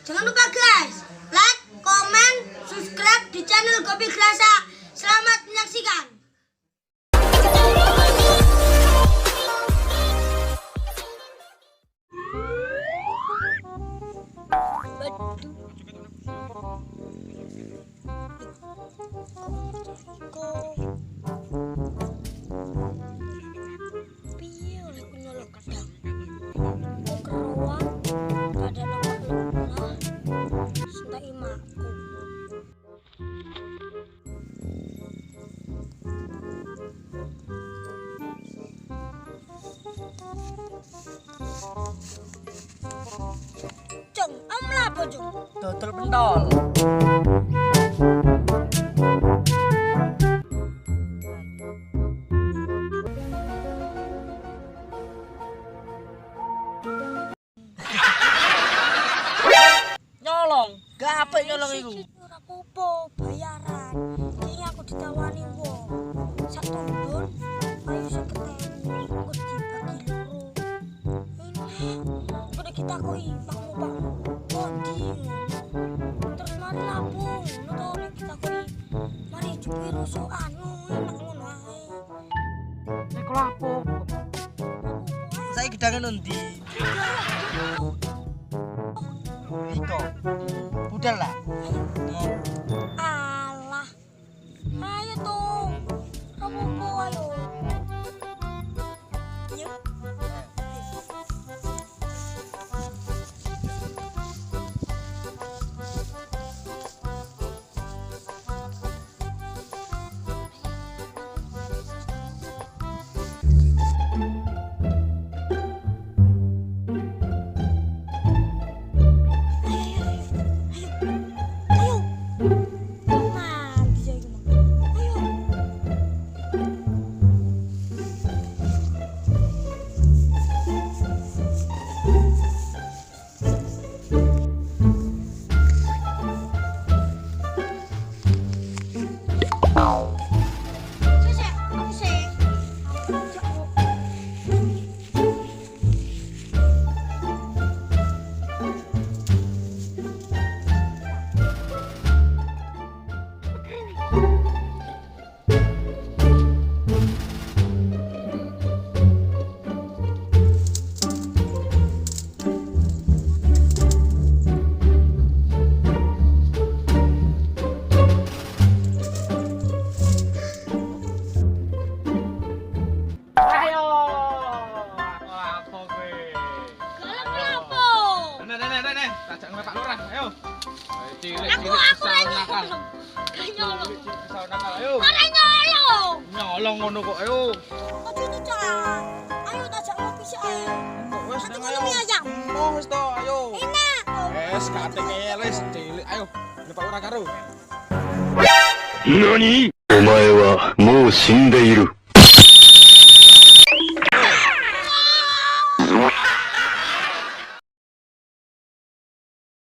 Jangan lupa guys, like, komen, subscribe di channel Kopi Grasa. Selamat menyaksikan. Jong, om lapo jong? Dodol pentol. Nyolong, gak apa nyolong iku. Ora apa-apa, bayaran. Iki aku ditawani wong. Sak tundun, ayo 50.000. Aku dibagi loro. Ini udah kita koi pakmu kondi. Terus mari lapung, nutone kita koi. Mari jupiro so anu enak ngono ae. Nek lapo? Saya gedangan undi. Iko. Budal lah. Alah. Ayo dong. Apa-apa ayo. Yuk. Nyolong ngono kok, ayo. Aduh itu Cak. Ayo tajak ngopi sih ae. Wes Satu nang kilo ayo. mie ayam. Wes to, ayo. Enak. Wes kateng eles cilik, ayo. Nyepak ora karo. 何？お前はもう死んでいる。